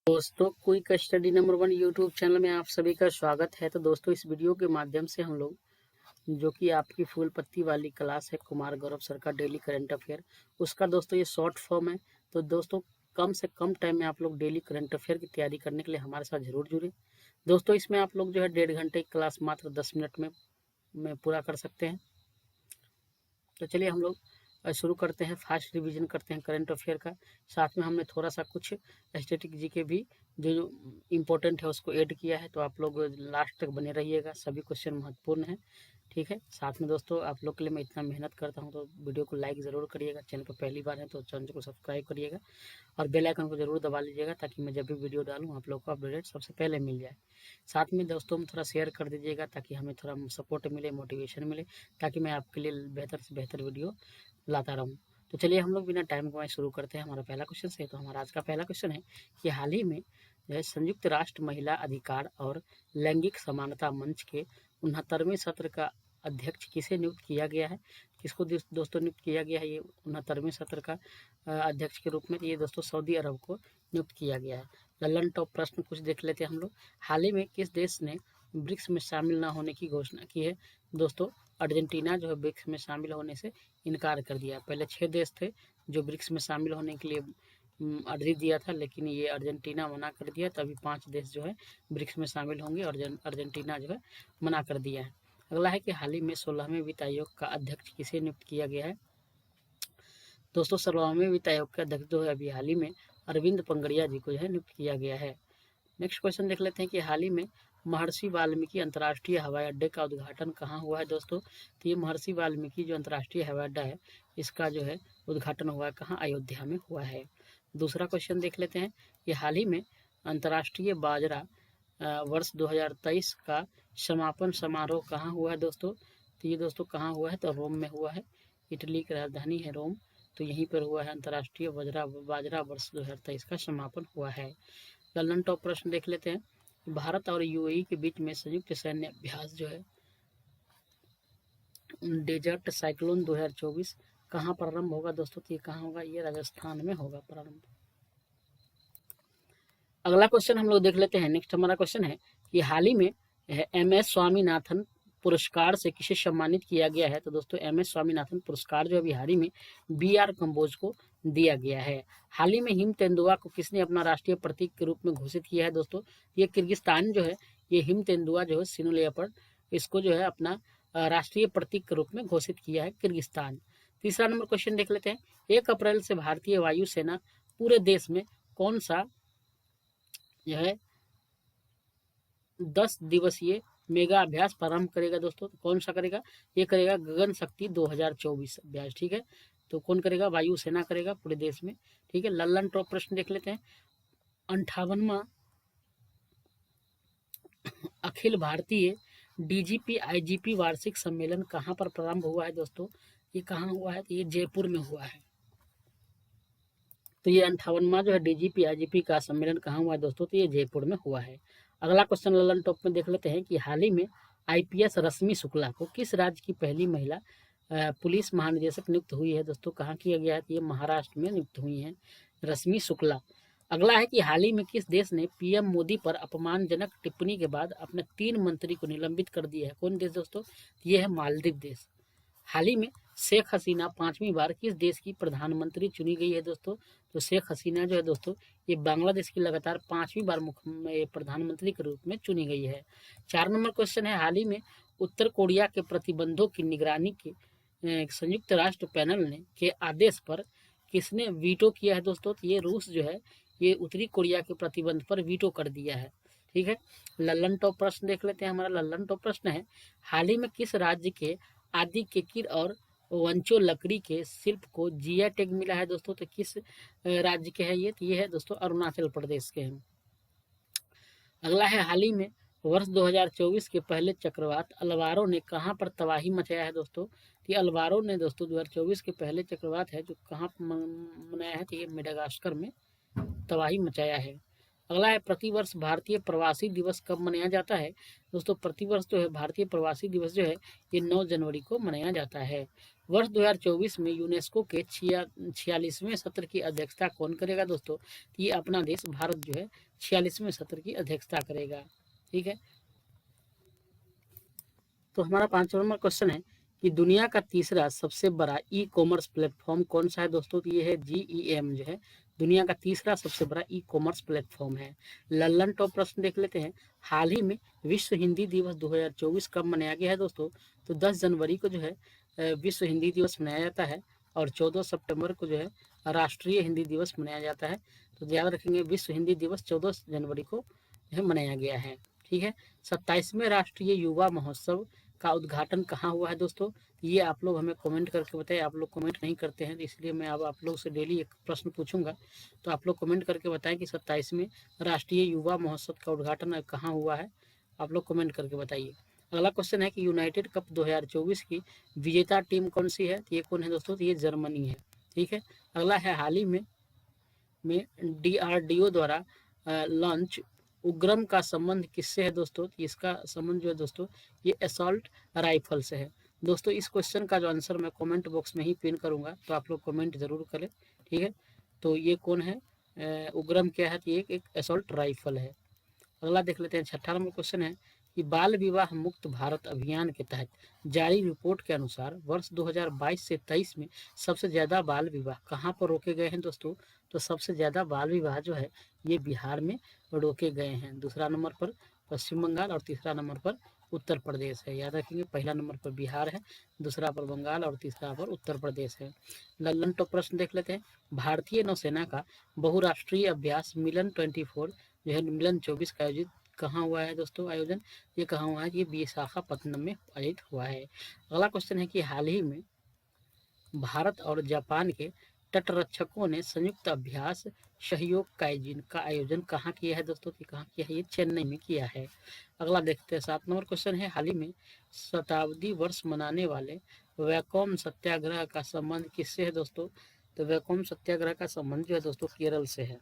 दोस्तों, quick study number 1 YouTube channel में आप सभी का स्वागत है। तो दोस्तों, इस वीडियो के माध्यम से हम लोग जो कि आपकी फूल पत्ती वाली क्लास है कुमार गौरव सर का डेली करंट अफेयर, उसका दोस्तों ये शॉर्ट फॉर्म है। तो दोस्तों, कम से कम टाइम में आप लोग डेली करंट अफेयर की तैयारी करने के लिए हमारे साथ जरूर जुड़े। दोस्तों, इसमें आप लोग जो है 1.5 घंटे की क्लास मात्र 10 मिनट में पूरा कर सकते हैं। तो चलिए हम लोग शुरू करते हैं, फास्ट रिवीजन करते हैं करंट अफेयर का। साथ में हमने थोड़ा सा कुछ स्टैटिक जी के भी जो इम्पोर्टेंट है उसको ऐड किया है। तो आप लोग लास्ट तक बने रहिएगा, सभी क्वेश्चन महत्वपूर्ण हैं। ठीक है। साथ में दोस्तों, आप लोग के लिए मैं इतना मेहनत करता हूं, तो वीडियो को लाइक ज़रूर करिएगा। चैनल पर पहली बार है तो चैनल को सब्सक्राइब करिएगा और बेल आइकन को जरूर दबा लीजिएगा, ताकि मैं जब भी वीडियो डालूँ आप लोग को अपडेट सबसे पहले मिल जाए। साथ में दोस्तों में थोड़ा शेयर कर दीजिएगा, ताकि हमें थोड़ा सपोर्ट मिले, मोटिवेशन मिले, ताकि मैं आपके लिए बेहतर से बेहतर वीडियो लाता रहूँ। तो चलिए हम लोग बिना टाइम गवाए शुरू करते हैं हमारा पहला क्वेश्चन से। तो हमारा आज का पहला क्वेश्चन है कि हाल ही में जो है संयुक्त राष्ट्र महिला अधिकार और लैंगिक समानता मंच के 69वें सत्र का अध्यक्ष किसे नियुक्त किया गया है। किसको दोस्तों नियुक्त किया गया है ये 69वें सत्र का अध्यक्ष के रूप में? ये दोस्तों सऊदी अरब को नियुक्त किया गया है। लल्लन टॉप प्रश्न कुछ देख लेते हैं हम लोग। हाल ही में किस देश ने ब्रिक्स में शामिल न होने की घोषणा की है? दोस्तों, अर्जेंटीना जो है ब्रिक्स में शामिल होने से इनकार कर दिया। पहले 6 देश थे जो ब्रिक्स में शामिल होने के लिए अर्जी दिया था, लेकिन ये अर्जेंटीना मना कर दिया। तो अभी 5 देश जो है ब्रिक्स में शामिल होंगे और अर्जेंटीना जो है मना कर दिया है। अगला है कि हाल ही में 16वें वित्त आयोग का अध्यक्ष किसे नियुक्त किया गया है? दोस्तों, 16वें वित्त आयोग के अध्यक्ष जो है अभी हाल ही में अरविंद पंगड़िया जी को जो है नियुक्त किया गया है। नेक्स्ट क्वेश्चन देख लेते हैं कि हाल ही में महर्षि वाल्मीकि अंतर्राष्ट्रीय हवाई अड्डे का उद्घाटन कहाँ हुआ है? दोस्तों, तो ये महर्षि वाल्मीकि जो अंतर्राष्ट्रीय हवाई अड्डा है, इसका जो है उद्घाटन हुआ है कहाँ? अयोध्या में हुआ है। दूसरा क्वेश्चन देख लेते हैं कि हाल ही में अंतर्राष्ट्रीय बाजरा वर्ष 2023 का समापन समारोह कहाँ हुआ है? दोस्तों, तो ये दोस्तों कहाँ हुआ है? तो रोम में हुआ है। इटली की राजधानी है रोम, तो यहीं पर हुआ है अंतर्राष्ट्रीय बाजरा वर्ष 2023 का समापन हुआ है। लल्लन टॉप प्रश्न देख लेते हैं। भारत और यूएई के बीच में संयुक्त सैन्य अभ्यास जो है डेजर्ट साइक्लोन 2024 कहाँ प्रारंभ होगा? दोस्तों, तो ये कहाँ होगा? ये राजस्थान में होगा प्रारंभ। अगला क्वेश्चन हम लोग देख लेते हैं। नेक्स्ट हमारा क्वेश्चन है कि हाल ही में MS स्वामीनाथन पुरस्कार से किसे सम्मानित किया गया है? तो दोस्तों, MS स्वामीनाथन पुरस्कार जो अभी हाल ही में BR कंबोज को दिया गया है। हाल ही में हिम तेंदुआ को किसने अपना राष्ट्रीय प्रतीक के रूप में घोषित किया है? दोस्तों, ये किर्गिस्तान जो है, ये हिम तेंदुआ जो है सिनो लेपर्ड, इसको जो है अपना राष्ट्रीय प्रतीक के रूप में घोषित किया है किर्गिस्तान। तीसरा नंबर क्वेश्चन देख लेते हैं। 1 अप्रैल से भारतीय वायुसेना पूरे देश में कौन सा जो है 10 दिवसीय मेगा अभ्यास प्रारंभ करेगा? दोस्तों, तो कौन सा करेगा? ये करेगा गगन शक्ति 2024 अभ्यास। ठीक है, तो कौन करेगा? वायुसेना करेगा पूरे देश में। ठीक है। लल्लन टॉप प्रश्न देख लेते हैं। 58वां अखिल भारतीय DGP IGP वार्षिक सम्मेलन कहाँ पर प्रारंभ हुआ है? दोस्तों, ये कहाँ हुआ है? तो ये जयपुर में हुआ है। तो ये 58वां जो है DGP IGP का सम्मेलन कहाँ हुआ है? दोस्तों, तो ये जयपुर में हुआ है। अगला क्वेश्चन लल्लन टॉप में देख लेते हैं कि हाल ही में IPS रश्मि शुक्ला को किस राज्य की पहली महिला पुलिस महानिदेशक नियुक्त हुई है? दोस्तों, कहाँ किया गया है? ये महाराष्ट्र में नियुक्त हुई हैं रश्मि शुक्ला। अगला है कि हाल ही में किस देश ने PM मोदी पर अपमानजनक टिप्पणी के बाद अपने 3 मंत्री को निलंबित कर दिया है? कौन देश? दोस्तों, ये है मालदीव देश। हाल ही में शेख हसीना 5वीं बार किस देश की प्रधानमंत्री चुनी गई है? दोस्तों, तो शेख हसीना जो है दोस्तों, ये बांग्लादेश की लगातार 5वीं बार प्रधानमंत्री के रूप में चुनी गई है। 4 नंबर क्वेश्चन है। हाल ही में उत्तर कोरिया के प्रतिबंधों की निगरानी के संयुक्त राष्ट्र पैनल ने के आदेश पर किसने वीटो किया है? दोस्तों, तो ये रूस जो है, ये उत्तरी कोरिया के प्रतिबंध पर वीटो कर दिया है। ठीक है। लल्लन टॉप प्रश्न देख लेते हैं। हमारा लल्लन टॉप प्रश्न है, हाल ही में किस राज्य के आदि केकिर और वंचो लकड़ी के शिल्प को GI टैग मिला है? दोस्तों, तो किस राज्य के है ये? तो ये है दोस्तों अरुणाचल प्रदेश के हैं। अगला है, हाल ही में वर्ष 2024 के पहले चक्रवात अल्वारो ने कहाँ पर तबाही मचाया है? दोस्तों, तो ये अल्वारो ने दोस्तों 2024 के पहले चक्रवात है जो कहाँ मनाया है? तो ये मेडागास्कर में तबाही मचाया है। अगला है, प्रतिवर्ष भारतीय प्रवासी दिवस कब मनाया जाता है? दोस्तों, प्रतिवर्ष जो है भारतीय प्रवासी दिवस जो है ये 9 जनवरी को मनाया जाता है। वर्ष 2024 में यूनेस्को के 46वें सत्र की अध्यक्षता कौन करेगा दोस्तों? ये अपना देश भारत जो है 46वें सत्र की अध्यक्षता करेगा। ठीक है, तो हमारा 5वां नंबर क्वेश्चन है कि दुनिया का तीसरा सबसे बड़ा ई कॉमर्स प्लेटफॉर्म कौन सा है दोस्तों? तो ये है GEM जो है दुनिया का तीसरा सबसे बड़ा ई कॉमर्स प्लेटफॉर्म है। लल्लन टॉप प्रश्न देख लेते हैं। हाल ही में विश्व हिंदी दिवस 2024 कब मनाया गया है दोस्तों? तो 10 जनवरी को जो है विश्व हिंदी दिवस मनाया जाता है और 14 सितंबर को जो है राष्ट्रीय हिंदी दिवस मनाया जाता है। तो याद रखेंगे विश्व हिंदी दिवस 14 जनवरी को जो है मनाया गया है। ठीक है, 27वें राष्ट्रीय युवा महोत्सव का उद्घाटन कहाँ हुआ है दोस्तों? ये आप लोग हमें कमेंट करके बताएं। आप लोग कमेंट नहीं करते हैं, तो इसलिए मैं अब आप लोग से डेली एक प्रश्न पूछूंगा, तो आप लोग कमेंट करके बताएं कि 27वें राष्ट्रीय युवा महोत्सव का उद्घाटन कहाँ हुआ है। आप लोग कमेंट करके बताइए। अगला क्वेश्चन है कि यूनाइटेड कप 2024 की विजेता टीम कौन सी है? तो ये कौन है दोस्तों? तो ये जर्मनी है। ठीक है, अगला है हाल ही में DRDO द्वारा लॉन्च उग्रम का संबंध किससे है दोस्तों? तो इसका संबंध जो है दोस्तों ये असॉल्ट राइफल से है। दोस्तों इस क्वेश्चन का जो आंसर मैं कमेंट बॉक्स में ही पिन करूंगा, तो आप लोग कमेंट जरूर करें। ठीक है, तो ये कौन है? उग्रम क्या है? तो ये एक असॉल्ट राइफल है। अगला देख लेते हैं। 6वां नंबर क्वेश्चन है कि बाल विवाह मुक्त भारत अभियान के तहत जारी रिपोर्ट के अनुसार वर्ष 2022 से 23 में सबसे ज्यादा बाल विवाह कहाँ पर रोके गए हैं दोस्तों? तो सबसे ज्यादा बाल विवाह जो है ये बिहार में रोके गए हैं। दूसरा नंबर पर पश्चिम बंगाल और तीसरा नंबर पर उत्तर प्रदेश है। याद रखेंगे, पहला नंबर पर बिहार है, दूसरा पर बंगाल और तीसरा पर उत्तर प्रदेश है। लल्लन टॉप प्रश्न देख लेते हैं। भारतीय नौसेना का बहुराष्ट्रीय अभ्यास मिलन 24 जो है मिलन 24 का आयोजित कहाँ हुआ है दोस्तों? आयोजन ये कहाँ हुआ है? ये विशाखापत्तनम में आयोजित हुआ है। अगला क्वेश्चन है कि हाल ही में भारत और जापान के तटरक्षकों ने संयुक्त अभ्यास सहयोग काइजिन का आयोजन कहाँ किया है दोस्तों? कहाँ किया है? ये चेन्नई में किया है। अगला देखते हैं। 7 नंबर क्वेश्चन है हाल ही में शताब्दी वर्ष मनाने वाले वैकोम सत्याग्रह का संबंध किससे है दोस्तों? तो वैकोम सत्याग्रह का संबंध जो है दोस्तों केरल से है।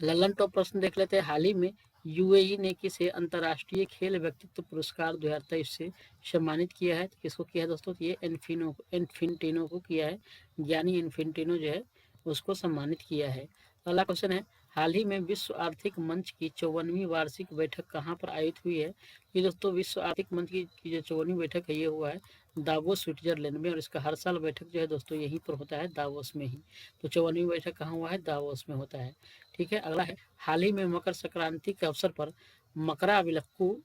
लल्लन टॉप प्रश्न देख लेते हैं। हाल ही में UAE ने किसे अंतर्राष्ट्रीय खेल व्यक्तित्व पुरस्कार 2023 से सम्मानित किया है? तो किसको किया है दोस्तों? ये इन्फिनटिनो को किया है। ज्ञानी इन्फिनटिनो जो है उसको सम्मानित किया है। अगला क्वेश्चन है हाल ही में विश्व आर्थिक मंच की 54वीं वार्षिक बैठक कहाँ पर आयोजित हुई है? ये दोस्तों विश्व आर्थिक मंच की जो 54वीं बैठक है ये हुआ है दावोस स्विट्जरलैंड में, और इसका हर साल बैठक जो है दोस्तों यहीं पर होता है, दावोस में ही। तो 54वीं बैठक कहाँ हुआ है? दावोस में होता है। ठीक है, अगला है हाल ही में मकर संक्रांति के अवसर पर मकरा विलक्कू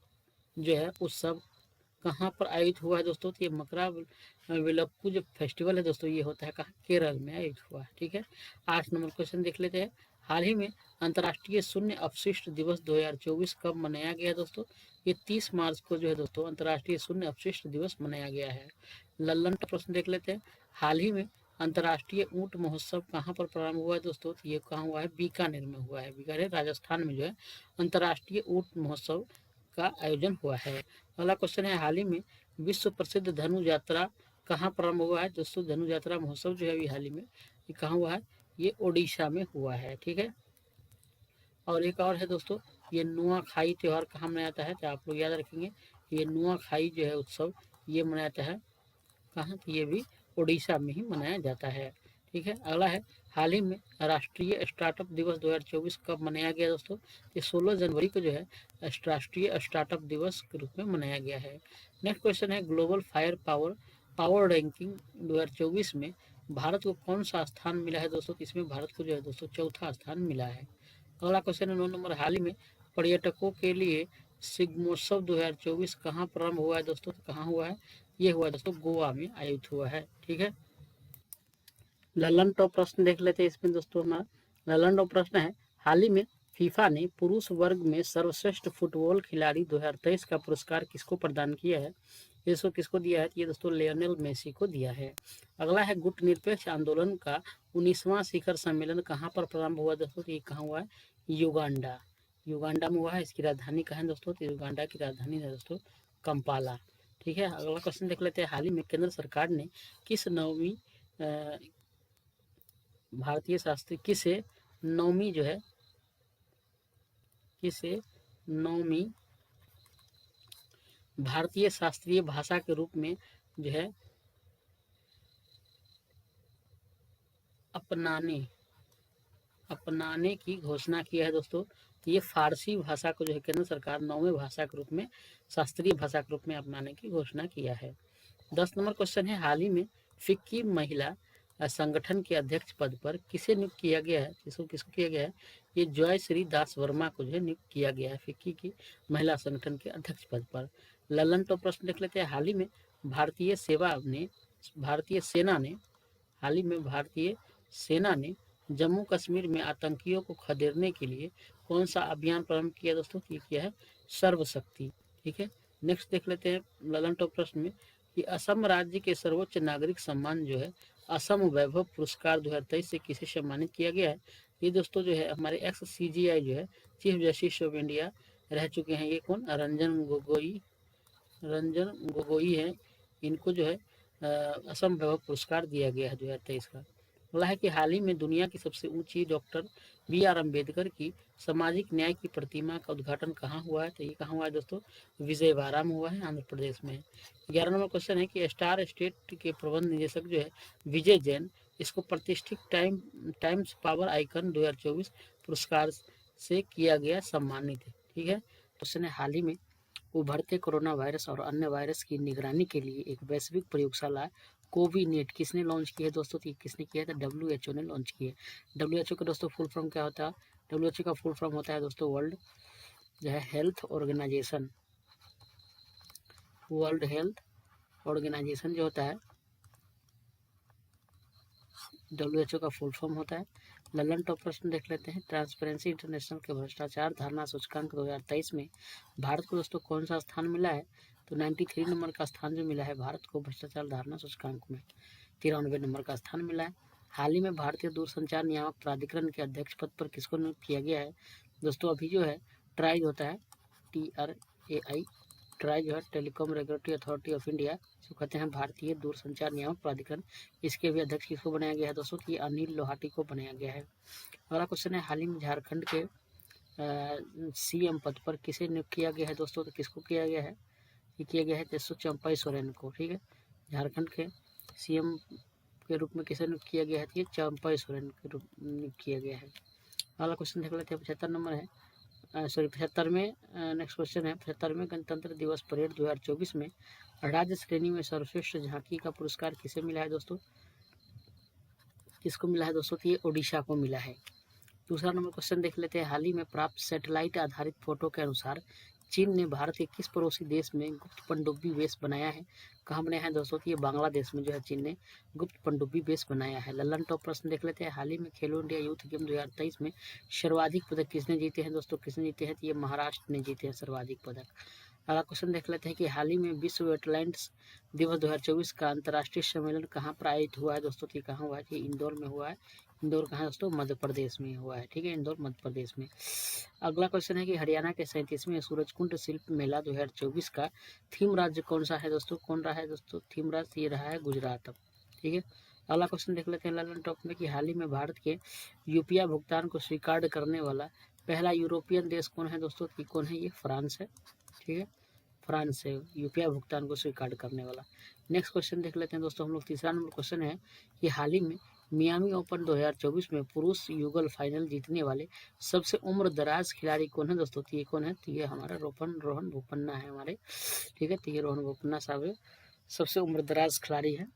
जो है उत्सव कहाँ पर आयोजित हुआ है दोस्तों? तो ये मकरा विलक्कू जो फेस्टिवल है दोस्तों ये होता है कहाँ? केरल में आयोजित हुआ है। ठीक है, 8 नंबर क्वेश्चन देख लेते हैं। हाल ही में अंतर्राष्ट्रीय शून्य अपशिष्ट दिवस 2024 कब मनाया गया दोस्तों? ये 30 मार्च को जो है दोस्तों अंतर्राष्ट्रीय शून्य अपशिष्ट दिवस मनाया गया है। लल्लन का प्रश्न देख लेते हैं। हाल ही में अंतर्राष्ट्रीय ऊंट महोत्सव कहाँ पर प्रारंभ हुआ है दोस्तों? तो ये कहाँ हुआ है? बीकानेर में हुआ है। बीकानेर राजस्थान में जो है अंतर्राष्ट्रीय ऊंट महोत्सव का आयोजन हुआ है। अगला क्वेश्चन है हाल ही में विश्व प्रसिद्ध धनु यात्रा कहाँ प्रारंभ हुआ है दोस्तों? धनु यात्रा महोत्सव जो है अभी हाल ही में ये कहाँ हुआ है? ये ओडिशा में हुआ है। ठीक है, और एक और है दोस्तों ये नुआखाई त्यौहार कहाँ मनाया जाता है? तो आप लोग याद रखेंगे ये नुआखाई जो है उत्सव ये मनाया जाता है कहाँ? तो ये भी उड़ीसा में ही मनाया जाता है। ठीक है, अगला है हाल ही में राष्ट्रीय स्टार्टअप दिवस 2024 कब मनाया गया दोस्तों? ये 16 जनवरी को जो है राष्ट्रीय स्टार्टअप दिवस के रूप में मनाया गया है। नेक्स्ट क्वेश्चन है ग्लोबल फायर पावर रैंकिंग 2024 में भारत को कौन सा स्थान मिला है दोस्तों? इसमें भारत को जो है दोस्तों चौथा स्थान मिला है। अगला क्वेश्चन है 9 नंबर हाल ही में पर्यटकों के लिए शिग्मोत्सव 2024 कहाँ प्रारंभ हुआ है दोस्तों? तो कहाँ हुआ है? ये हुआ दोस्तों गोवा में आयोजित हुआ है। ठीक है, ललन टॉप प्रश्न देख लेते हैं इसमें दोस्तों। हमारा ललन टॉप प्रश्न है हाल ही में फीफा ने पुरुष वर्ग में सर्वश्रेष्ठ फुटबॉल खिलाड़ी 2023 का पुरस्कार किसको प्रदान किया है? इसको किसको दिया है? ये दोस्तों लियोनेल मेसी को दिया है। अगला है गुट निरपेक्ष आंदोलन का 19वां शिखर सम्मेलन कहाँ पर प्रारंभ हुआ दोस्तों? ये कहाँ हुआ है? युगांडा में हुआ है। इसकी राजधानी कहाँ है दोस्तों? तो युगांडा की राजधानी है दोस्तों कंपाला। ठीक है, अगला क्वेश्चन देख लेते हैं। हाल ही में केंद्र सरकार ने किस नौवीं भारतीय शास्त्री किसे नौवीं जो है किसे नौवीं भारतीय शास्त्रीय भाषा के रूप में जो है अपनाने की घोषणा की है दोस्तों। ये फारसी भाषा को जो है केंद्र सरकार 9वें भाषा के रूप में, शास्त्रीय भाषा के रूप में अपनाने की घोषणा किया है। 10 नंबर क्वेश्चन है, हाल ही में फिक्की महिला संगठन के अध्यक्ष पद पर किसे नियुक्त किया गया है? किसको किसको किया गया है? ये जय श्री दास वर्मा को जो है नियुक्त किया गया है फिक्की की महिला संगठन के अध्यक्ष पद पर। ललन तो प्रश्न देख लेते हैं, हाल ही में भारतीय सेना ने जम्मू कश्मीर में आतंकियों को खदेड़ने के लिए कौन सा अभियान प्रारंभ किया दोस्तों? ये किया है सर्वशक्ति। ठीक है, नेक्स्ट देख लेते हैं ललन टॉप प्रश्न में कि असम राज्य के सर्वोच्च नागरिक सम्मान जो है असम वैभव पुरस्कार 2023 से किसे सम्मानित किया गया है? ये दोस्तों जो है हमारे एक्स CGI जो है चीफ जस्टिस ऑफ इंडिया रह चुके हैं, ये कौन? रंजन गोगोई है। इनको जो है असम वैभव पुरस्कार दिया गया है 2023 का। बोला है कि हाल ही में दुनिया की सबसे ऊंची डॉक्टर BR अम्बेडकर की सामाजिक न्याय की प्रतिमा का उद्घाटन कहाँ हुआ है? तो ये कहाँ हुआ है दोस्तों? विजयवाड़ा में हुआ है, आंध्र प्रदेश में। 11 नंबर क्वेश्चन है कि स्टार स्टेट के प्रबंध निदेशक जो है विजय जैन, इसको प्रतिष्ठित टाइम्स पावर आइकन 2024 पुरस्कार से किया गया सम्मानित है। ठीक है, क्वेश्चन है, हाल ही में उभरते कोरोना वायरस और अन्य वायरस की निगरानी के लिए एक वैश्विक प्रयोगशाला कोविनेट किसने लॉन्च की है दोस्तों? तो किसने किया था? WHO ने लॉन्च की है। WHO का दोस्तों फुल फॉर्म क्या होता है? WHO का फुल फॉर्म होता है दोस्तों वर्ल्ड हेल्थ ऑर्गेनाइजेशन जो होता है WHO का फुल फॉर्म होता है। ललन टॉप प्रश्न देख लेते हैं, ट्रांसपेरेंसी इंटरनेशनल के भ्रष्टाचार धारणा सूचकांक 2023 में भारत को दोस्तों कौन सा स्थान मिला है? तो 93 नंबर का स्थान जो मिला है भारत को भ्रष्टाचार धारणा सूचकांक में, 93 नंबर का स्थान मिला है। हाल ही में भारतीय दूरसंचार नियामक प्राधिकरण के अध्यक्ष पद पर किसको नियुक्त किया गया है? दोस्तों अभी जो है ट्राई होता है, TRAI, ट्राई जो है telecom regulatory authority of India, जो कहते हैं भारतीय दूरसंचार नियामक प्राधिकरण, इसके भी अध्यक्ष किसको बनाया गया है दोस्तों? कि अनिल लोहाटी को बनाया गया है। अगला क्वेश्चन है, हाल ही में झारखंड के CM पद पर किसे नियुक्त किया गया है दोस्तों? तो किसको किया गया है? ये किया गया है दोस्तों चंपई सोरेन को। ठीक है, झारखंड के CM के रूप में किसे नियुक्त किया गया है? ये चंपई सोरेन के रूप में नियुक्त किया गया है। अगला क्वेश्चन देख लेते हैं, 75 नंबर है, 75वें नेक्स्ट क्वेश्चन है, 75वें गणतंत्र दिवस परेड 2024 में राज्य श्रेणी में सर्वश्रेष्ठ झांकी का पुरस्कार किसे मिला है दोस्तों? किसको मिला है दोस्तों? तो ये ओडिशा को मिला है। दूसरा नंबर क्वेश्चन देख लेते हैं, हाल ही में प्राप्त सैटेलाइट आधारित फोटो के अनुसार चीन ने भारत के किस पड़ोसी देश में गुप्त पनडुब्बी बेस बनाया है? कहाँ बनाया है दोस्तों? ये बांग्लादेश में जो है चीन ने गुप्त पनडुब्बी बेस बनाया है। ललन टॉप प्रश्न देख लेते हैं, हाल ही में खेलो इंडिया यूथ गेम 2023 में सर्वाधिक पदक किसने जीते हैं दोस्तों? किसने जीते हैं? तो ये महाराष्ट्र ने जीते हैं सर्वाधिक पदक। अगला क्वेश्चन देख लेते हैं कि हाल ही में विश्व वेटलैंड्स दिवस 2024 का अंतर्राष्ट्रीय सम्मेलन कहाँ पर आयोजित हुआ है दोस्तों? ये कहाँ हुआ है? इंदौर में हुआ है। इंदौर कहाँ दोस्तों? मध्य प्रदेश में हुआ है। ठीक है, इंदौर मध्य प्रदेश में। अगला क्वेश्चन है कि हरियाणा के 37वें सूरजकुंड शिल्प मेला 2024 का थीम राज्य कौन सा है दोस्तों? कौन रहा है दोस्तों? थीम राज्य ये रहा है गुजरात। ठीक है, अगला क्वेश्चन देख लेते हैं ललन टॉप में कि हाल ही में भारत के UPI भुगतान को स्वीकार करने वाला पहला यूरोपियन देश कौन है दोस्तों? कौन है? ये फ्रांस है। ठीक है, फ्रांस से UPI भुगतान को स्वीकार करने वाला। नेक्स्ट क्वेश्चन देख लेते हैं दोस्तों हम लोग, तीसरा नंबर क्वेश्चन है कि हाल ही में मियामी ओपन 2024 में पुरुष युगल फाइनल जीतने वाले सबसे उम्र दराज खिलाड़ी कौन है दोस्तों? तो ये कौन है? तो ये हमारा रोहन बोपन्ना है हमारे। ठीक है, तो ये रोहन बोपन्ना साहब सबसे उम्र दराज खिलाड़ी है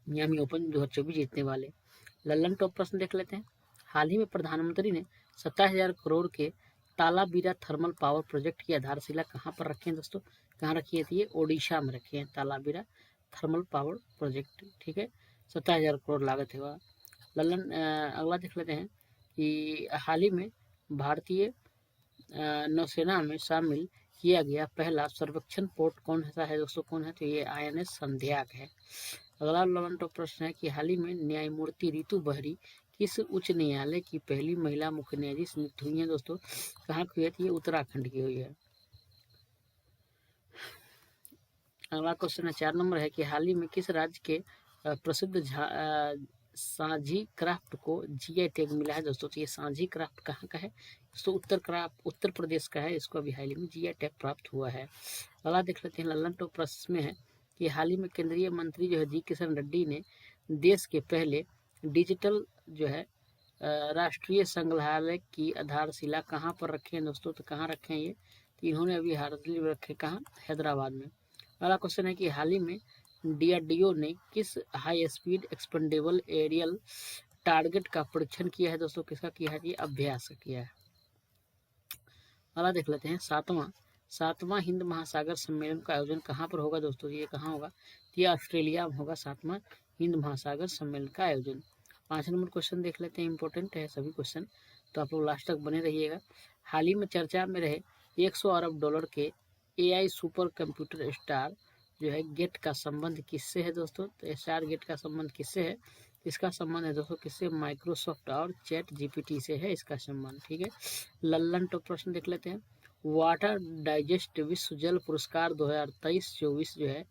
मियामी ओपन 2024 जीतने वाले। लल्लन टॉप प्रश्न देख लेते हैं, हाल ही में प्रधानमंत्री ने 27,000 करोड़ के तालाबीरा थर्मल पावर प्रोजेक्ट की आधारशिला कहाँ पर रखी है दोस्तों? कहाँ रखी है? तो ये ओडिशा में रखी है तालाबीरा थर्मल पावर प्रोजेक्ट। ठीक है, 27,000 करोड़ लागत है वह। लल्लन अगला देख लेते हैं कि हाल ही में भारतीय नौसेना में शामिल किया गया पहला सर्वेक्षण पोर्ट कौन सा है दोस्तों? कौन है? तो ये INS संध्याक है। अगला ललन टॉप प्रश्न है कि हाल ही में न्यायमूर्ति रितु बहरी किस उच्च न्यायालय की पहली महिला मुख्य न्यायाधीश नियुक्त हुई है दोस्तों? कहाँ की हुई है? ये उत्तराखंड की हुई है। अगला क्वेश्चन है 4 नंबर है कि हाल ही में किस राज्य के प्रसिद्ध सांझी क्राफ्ट को GI टैग मिला है दोस्तों? तो ये सांझी क्राफ्ट कहाँ का है दोस्तों? उत्तर प्रदेश का है। इसको अभी हाल ही में GI टैग प्राप्त हुआ है। अगला देख लेते हैं ललन टॉप प्रश्न में है कि हाल ही में केंद्रीय मंत्री जो है जी किशन रेड्डी ने देश के पहले डिजिटल जो है राष्ट्रीय संग्रहालय की आधारशिला कहाँ पर रखे हैं दोस्तों? तो कहाँ रखे हैं ये? तो इन्होंने अभी हाल ही में रखे कहाँ? हैदराबाद में। अगला क्वेश्चन है कि हाल ही में DRDO ने किस high speed expendable aerial target का परीक्षण किया है दोस्तों? किसका किया है? ये अभ्यास किया है। अगला देख लेते हैं सातवां हिंद महासागर सम्मेलन का आयोजन कहाँ पर होगा दोस्तों? ये कहाँ होगा? ये ऑस्ट्रेलिया में होगा सातवां हिंद महासागर सम्मेलन का आयोजन। 5 नंबर क्वेश्चन देख लेते हैं, इंपॉर्टेंट है सभी क्वेश्चन, तो आप लोग लास्ट तक बने रहिएगा। हाल ही में चर्चा में रहे 100 अरब डॉलर के AI सुपर कंप्यूटर स्टार जो है गेट का संबंध किससे है दोस्तों? तो स्टार गेट का संबंध किससे है? इसका संबंध है दोस्तों किससे? माइक्रोसॉफ्ट और ChatGPT से है इसका संबंध। ठीक है, लल्लन टॉप प्रश्न देख लेते हैं। वाटर डाइजेस्ट विश्व जल पुरस्कार 2023-24 जो है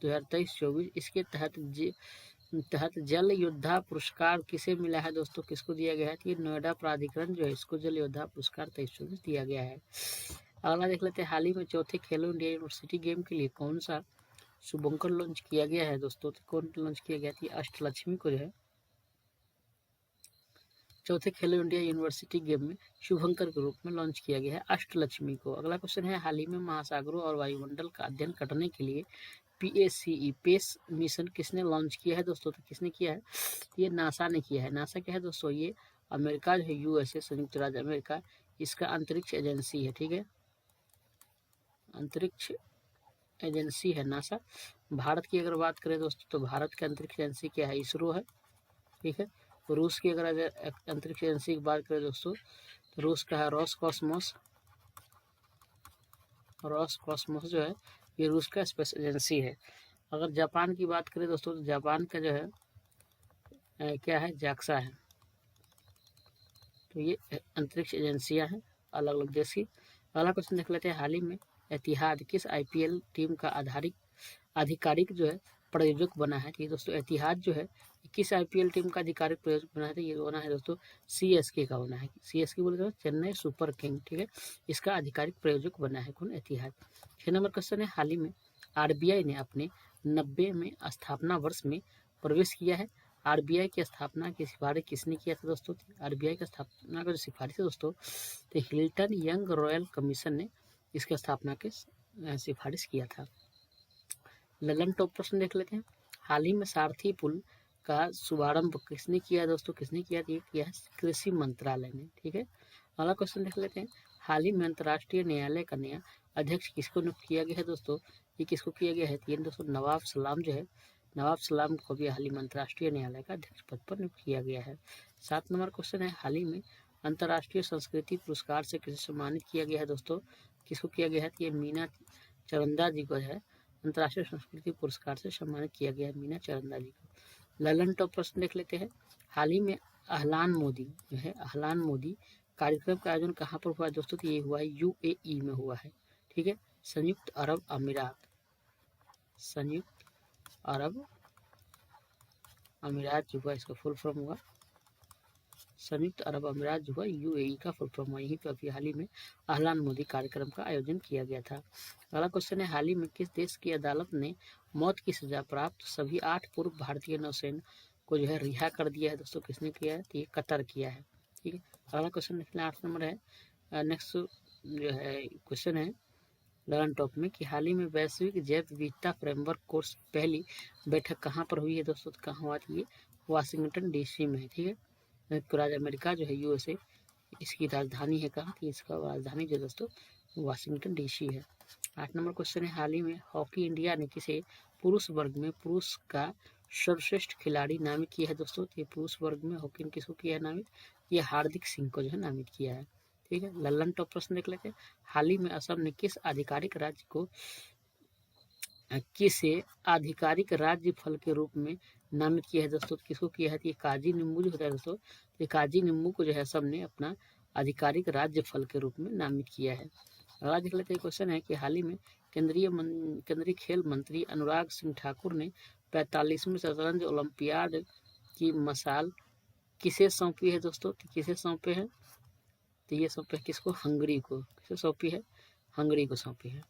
2023-24 इसके तहत जल योद्धा पुरस्कार किसे मिला है दोस्तों? किसको दिया गया है? कि नोएडा प्राधिकरण जो है इसको जल योद्धा पुरस्कार 23-24 दिया गया है। अगला देख लेते हैं, हाल ही में चौथे खेलो इंडिया यूनिवर्सिटी गेम के लिए कौन सा शुभंकर लॉन्च किया गया है दोस्तों? तो कौन लॉन्च किया गया था? अष्टलक्ष्मी को जो है चौथे खेलो इंडिया यूनिवर्सिटी गेम में शुभंकर के रूप में लॉन्च किया गया है अष्टलक्ष्मी को। अगला क्वेश्चन है, हाल ही में महासागरों और वायुमंडल का अध्ययन करने के लिए PACE पेस मिशन किसने लॉन्च किया है दोस्तों? तो किसने किया है? ये नासा ने किया है। नासा क्या है दोस्तों? ये अमेरिका जो है USA संयुक्त राज्य अमेरिका इसका अंतरिक्ष एजेंसी है। ठीक है, अंतरिक्ष एजेंसी है नासा। भारत की अगर बात करें दोस्तों तो भारत की अंतरिक्ष एजेंसी क्या है? इसरो है। ठीक है, रूस की अगर अंतरिक्ष एजेंसी की बात करें दोस्तों तो रूस का है रोसकॉस्मोस जो है ये रूस का स्पेस एजेंसी है। अगर जापान की बात करें दोस्तों तो जापान का जो है क्या है? जाक्सा है। तो ये अंतरिक्ष एजेंसियां हैं अलग अलग देश की। अगला क्वेश्चन देख लेते हैं, हाल ही में एतिहाद किस IPL टीम का आधिकारिक जो है प्रायोजक बना है? कि दोस्तों एतिहाद जो है किस IPL टीम का आधिकारिक प्रायोजक बना है? तो ये बना है दोस्तों CSK का बना है। CSK बोले तो चेन्नई सुपर किंग। ठीक है, इसका आधिकारिक प्रायोजक बना है कौन? एतिहाद। 6 नंबर क्वेश्चन है, हाल ही में RBI ने अपने 90 में स्थापना वर्ष में प्रवेश किया है। RBI की स्थापना की सिफारिश किसने किया था दोस्तों? RBI की स्थापना का जो सिफारिश है दोस्तों तो हिल्टन यंग रॉयल कमीशन ने इसकी स्थापना की सिफारिश किया था। ललन टॉप प्रश्न देख लेते हैं, हाल ही में सारथी पुल का शुभारंभ किसने किया दोस्तों? किसने किया? ये किया है कृषि मंत्रालय ने। ठीक है, अगला क्वेश्चन देख लेते हैं, हाल ही में अंतर्राष्ट्रीय न्यायालय का नया अध्यक्ष किसको नियुक्त किया गया है दोस्तों? ये किसको किया गया है? ये दोस्तों नवाब सलाम जो है नवाब सलाम को भी हाल ही में अंतर्राष्ट्रीय न्यायालय का अध्यक्ष पद पर नियुक्त किया गया है। 7 नंबर क्वेश्चन है, हाल ही में अंतर्राष्ट्रीय संस्कृति पुरस्कार से किसे सम्मानित किया गया है दोस्तों? किसको किया गया है? ये मीना चरंदा जी को है अंतर्राष्ट्रीय संस्कृति पुरस्कार से सम्मानित किया गया है मीना चरंदा जी को। ललन टॉप प्रश्न देख लेते हैं, हाल ही में अहलान मोदी कार्यक्रम का आयोजन कहाँ पर हुआ है दोस्तों? तो ये हुआ है UAE में हुआ है। ठीक है, संयुक्त अरब अमीरात जो हुआ इसका फुल फॉर्म हुआ संयुक्त अरब अमीरात जो हुआ UAE का फुल फॉर्म हुआ। यहीं पर अभी हाल ही में अहलान मोदी कार्यक्रम का आयोजन किया गया था। अगला क्वेश्चन है, हाल ही में किस देश की अदालत ने मौत की सजा प्राप्त सभी 8 पूर्व भारतीय नौसेना को जो है रिहा कर दिया है दोस्तों? किसने किया है? तो ये कतर किया है। ठीक है, अगला क्वेश्चन 8 नंबर है, नेक्स्ट जो है क्वेश्चन है ललन टॉप में कि हाल ही में वैश्विक जैव विविधता फ्रेमवर्क कोर्स पहली बैठक कहाँ पर हुई है दोस्तों? तो कहाँ हुआ थी? ये वाशिंगटन DC में है। ठीक है, संयुक्त राज्य अमेरिका जो है USA इसकी राजधानी है कहाँ? कि इसका राजधानी जो दोस्तों वाशिंगटन DC है। 8 नंबर क्वेश्चन है, हाल ही में हॉकी इंडिया ने किसे पुरुष वर्ग में पुरुष का सर्वश्रेष्ठ खिलाड़ी नामित किया है दोस्तों? ये पुरुष वर्ग में हॉकी ने किसको किया है नामित? ये हार्दिक सिंह को जो है नामित किया है। ठीक है, लल्लन टॉप प्रश्न देख लेते हैं, हाल ही में असम ने किस आधिकारिक राज्य को किसे आधिकारिक राज्य फल के रूप में नामित किया है दोस्तों? किसको किया है? ये काजी नींबू जो होता है दोस्तों, ये काजी नींबू को जो है सब ने अपना आधिकारिक राज्य फल के रूप में नामित किया है। अगला देख लेते हैं, क्वेश्चन है कि हाल ही में केंद्रीय खेल मंत्री अनुराग सिंह ठाकुर ने 45वीं शतरंज ओलंपियाड की मशाल किसे सौंपी है दोस्तों? तो किसे सौंपे हैं? तो ये सौंपे किसको? हंगरी को। किसे सौंपी है? हंगरी को सौंपी है।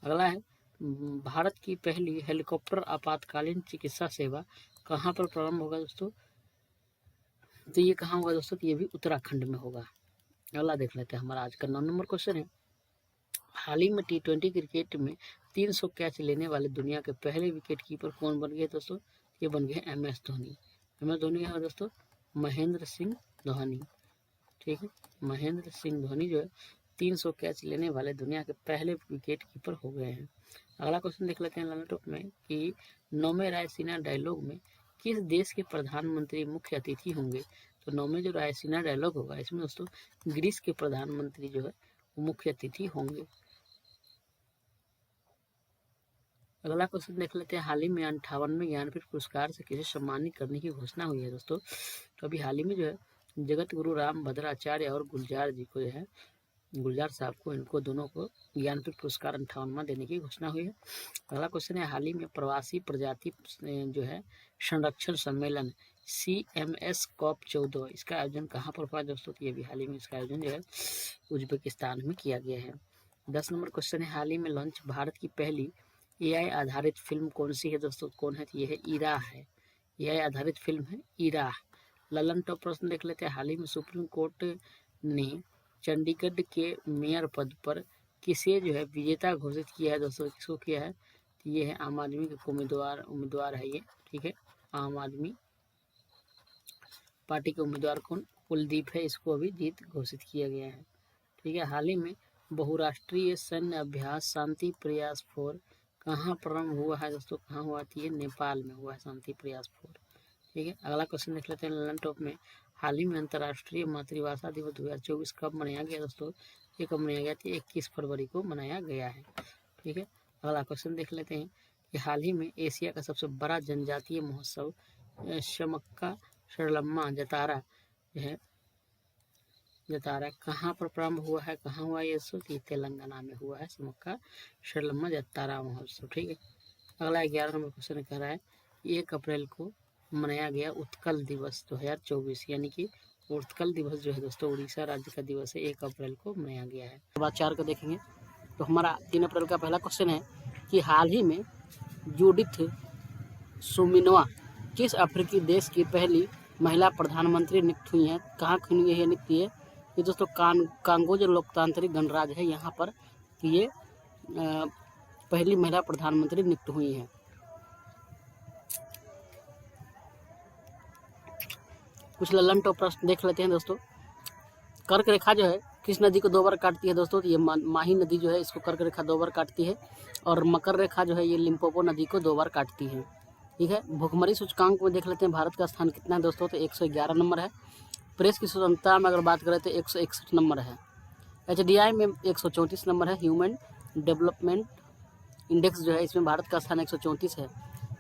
अगला है, भारत की पहली हेलीकॉप्टर आपातकालीन चिकित्सा सेवा कहाँ पर प्रारंभ होगा दोस्तों? तो ये कहाँ होगा दोस्तों? तो ये भी उत्तराखंड में होगा। अगला देख लेते हैं, हमारा आज का 9 नंबर क्वेश्चन है, हाल ही में T20 क्रिकेट में 300 कैच लेने वाले दुनिया के पहले विकेट कीपर कौन बन गए दोस्तों? ये बन गए MS धोनी। MS धोनी है दोस्तों, महेंद्र सिंह धोनी। ठीक है, महेंद्र सिंह धोनी जो है 300 कैच लेने वाले दुनिया के पहले विकेट कीपर हो गए हैं। अगला क्वेश्चन देख लेते हैं लैपटॉप में कि 9वें रायसीना डायलॉग में किस देश के प्रधानमंत्री मुख्य अतिथि होंगे? तो 9वें जो रायसीना डायलॉग होगा इसमें दोस्तों ग्रीस के प्रधानमंत्री जो है वो मुख्य अतिथि होंगे। अगला क्वेश्चन देख लेते हैं, हाल ही में 58वें ज्ञानपीठ पुरस्कार से किसे सम्मानित करने की घोषणा हुई है दोस्तों? तो अभी हाल ही में जो है जगत गुरु राम भद्राचार्य और गुलजार जी को जो है, गुलजार साहब को, इनको दोनों को ज्ञानपीठ पुरस्कार 58वां देने की घोषणा हुई है। अगला क्वेश्चन है, हाल ही में प्रवासी प्रजाति जो है संरक्षण सम्मेलन CMS COP14 इसका आयोजन कहाँ पर हुआ दोस्तों? तो ये भी हाल ही में इसका आयोजन जो है उज्बेकिस्तान में किया गया है। 10 नंबर क्वेश्चन है, हाल ही में लॉन्च भारत की पहली AI आधारित फिल्म कौन सी है दोस्तों? कौन है? तो ये है इरा है। AI आधारित फिल्म है इरा। ललन टॉप प्रश्न देख लेते हैं, हाल ही में सुप्रीम कोर्ट ने चंडीगढ़ के मेयर पद पर किसे जो है विजेता घोषित किया है दोस्तों? किसको किया है? तो ये है आम आदमी के उम्मीदवार है ये। ठीक है, आम आदमी पार्टी के उम्मीदवार कौन? कुलदीप है, इसको अभी जीत घोषित किया गया है। ठीक है, हाल ही में बहुराष्ट्रीय सैन्य अभ्यास शांति प्रयास 4 कहाँ प्रारंभ हुआ है दोस्तों? कहाँ हुआ थी? ये नेपाल में हुआ है शांति प्रयास 4। ठीक है, अगला क्वेश्चन देख लेते हैं ललन टॉप में, हाल ही में अंतर्राष्ट्रीय मातृभाषा दिवस 2024 कब मनाया गया दोस्तों? ये कब मनाया गया था? 21 फरवरी को मनाया गया है। ठीक है, अगला क्वेश्चन देख लेते हैं कि हाल ही में एशिया का सबसे बड़ा जनजातीय महोत्सव समक्का शरलम्मा जतारा जो है जतारा कहाँ पर प्रारंभ हुआ है? कहाँ हुआ ये? तेलंगाना में हुआ है समक्का शरलम्मा जतारा महोत्सव। ठीक है, अगला 11 नंबर क्वेश्चन कह रहा है 1 अप्रैल को मनाया गया उत्कल दिवस 2024, यानी कि उत्कल दिवस जो है दोस्तों उड़ीसा राज्य का दिवस है, 1 अप्रैल को मनाया गया है। बाद 4 को देखेंगे तो हमारा 3 अप्रैल का पहला क्वेश्चन है कि हाल ही में जूडिथ सुमिनवा किस अफ्रीकी देश की पहली महिला प्रधानमंत्री नियुक्त हुई हैं? कहाँ हुई है नियुक्त? ये दोस्तों कांगो जो लोकतांत्रिक गणराज्य है यहाँ पर ये पहली महिला प्रधानमंत्री नियुक्त हुई हैं। कुछ ललन टॉप प्रश्न देख लेते हैं दोस्तों। कर्क रेखा जो है किस नदी को 2 बार काटती है दोस्तों? तो ये माही नदी जो है इसको कर्क रेखा 2 बार काटती है, और मकर रेखा जो है ये लिम्पोपो नदी को 2 बार काटती है। ठीक है, भुखमरी सूचकांक में देख लेते हैं भारत का स्थान कितना है दोस्तों? तो 111 नंबर है। प्रेस की स्वतंत्रता में अगर बात करें तो 161 नंबर है। HDI में 134 नंबर है। ह्यूमन डेवलपमेंट इंडेक्स जो है इसमें भारत का स्थान 134 है।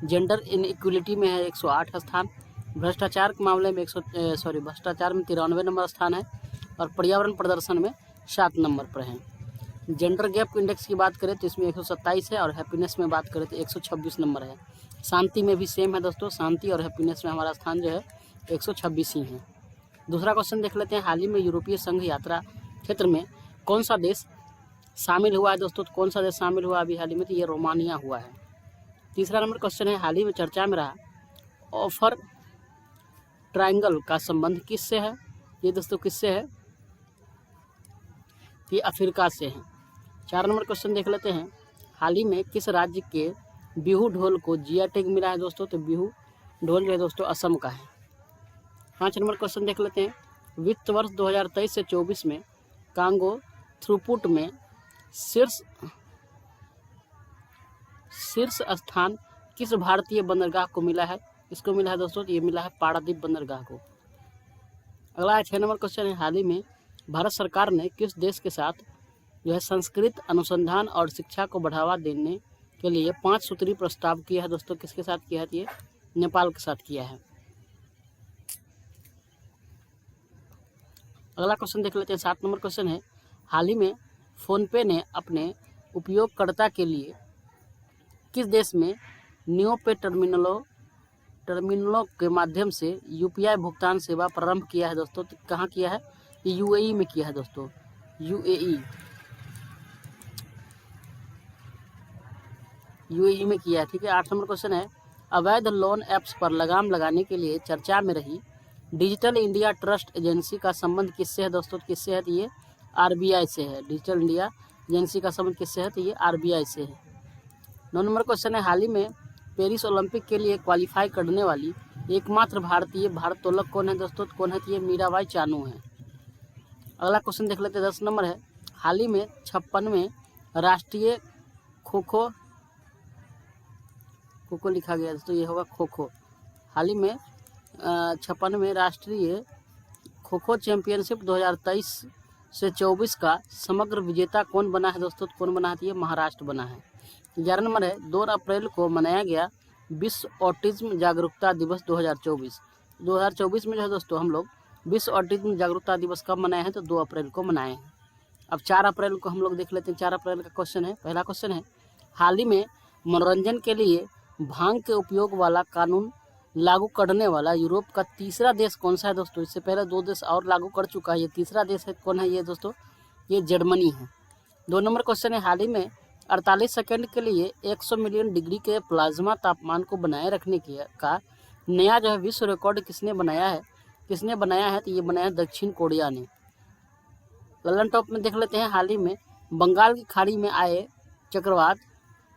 जेंडर इनइक्वलिटी में है 108 स्थान। भ्रष्टाचार के मामले में भ्रष्टाचार में 93 नंबर स्थान है, और पर्यावरण प्रदर्शन में 7 नंबर पर है। जेंडर गैप इंडेक्स की बात करें तो इसमें 127 है, और हैप्पीनेस में बात करें तो 126 नंबर है। शांति में भी सेम है दोस्तों, शांति और हैप्पीनेस में हमारा स्थान जो है 126 ही है। दूसरा क्वेश्चन देख लेते हैं, हाल ही में यूरोपीय संघ यात्रा क्षेत्र में कौन सा देश शामिल हुआ है दोस्तों? तो कौन सा देश शामिल हुआ अभी हाल ही में? तो ये रोमानिया हुआ है। तीसरा नंबर क्वेश्चन है, हाल ही में चर्चा में रहा ऑफर ट्रायंगल का संबंध किससे है? ये दोस्तों किससे है? ये अफ्रीका से है। 4 नंबर क्वेश्चन देख लेते हैं, हाल ही में किस राज्य के बिहू ढोल को जिया टैग मिला है दोस्तों? तो बिहू ढोल जो है दोस्तों असम का है। 5 नंबर क्वेश्चन देख लेते हैं, वित्त वर्ष 2023 से 24 में कांगो थ्रूपुट में शीर्ष स्थान किस भारतीय बंदरगाह को मिला है? इसको मिला है दोस्तों, ये मिला है पारादीप बंदरगाह को। अगला 6 नंबर क्वेश्चन है, हाल ही में भारत सरकार ने किस देश के साथ जो है संस्कृत अनुसंधान और शिक्षा को बढ़ावा देने के लिए 5 सूत्री प्रस्ताव किया है दोस्तों? किसके साथ किया है? ये नेपाल के साथ किया है। अगला क्वेश्चन देख लेते हैं, 7 नंबर क्वेश्चन है, हाल ही में फोनपे ने अपने उपयोगकर्ता के लिए किस देश में नियोपे टर्मिनलों के माध्यम से UPI भुगतान सेवा प्रारंभ किया है दोस्तों? तो कहाँ किया है? ये UAE में किया है दोस्तों, UAE। यूएई में किया है। ठीक है, 8 नंबर क्वेश्चन है, अवैध लोन ऐप्स पर लगाम लगाने के लिए चर्चा में रही डिजिटल इंडिया ट्रस्ट एजेंसी का संबंध किससे है दोस्तों? किससे है? तो ये आरबीआई से है। डिजिटल इंडिया एजेंसी का संबंध किससे है? तो ये आरबीआई से है। 9 नंबर क्वेश्चन है, हाल ही में पेरिस ओलंपिक के लिए क्वालिफाई करने वाली एकमात्र भारतीय भारोत्तोलक कौन है दोस्तों? कौन है? तो ये मीराबाई चानू है। अगला क्वेश्चन देख लेते हैं, 10 नंबर है, हाल ही में 56वें राष्ट्रीय खो खो लिखा गया दोस्तों, ये होगा खो खो। हाल ही में 56वें राष्ट्रीय खो खो चैंपियनशिप 2023 से 24 का समग्र विजेता कौन बना है दोस्तों? कौन बना है? ये महाराष्ट्र बना है। 11 नंबर है, 2 अप्रैल को मनाया गया विश्व ऑटिज्म जागरूकता दिवस 2024। 2024 में जो है दोस्तों हम लोग विश्व ऑटिज्म जागरूकता दिवस कब मनाए हैं? तो 2 अप्रैल को मनाए हैं। अब 4 अप्रैल को हम लोग देख लेते हैं। 4 अप्रैल का क्वेश्चन है, पहला क्वेश्चन है, हाल ही में मनोरंजन के लिए भांग के उपयोग वाला कानून लागू करने वाला यूरोप का तीसरा देश कौन सा है दोस्तों? इससे पहले 2 देश और लागू कर चुका है, ये तीसरा देश है। कौन है ये दोस्तों? ये जर्मनी है। 2 नंबर क्वेश्चन है, हाल ही में 48 सेकंड के लिए 100 मिलियन डिग्री के प्लाज्मा तापमान को बनाए रखने का नया जो है विश्व रिकॉर्ड किसने बनाया है? किसने बनाया है? तो ये बनाया दक्षिण कोरिया ने। ललन टॉप में देख लेते हैं, हाल ही में बंगाल की खाड़ी में आए चक्रवात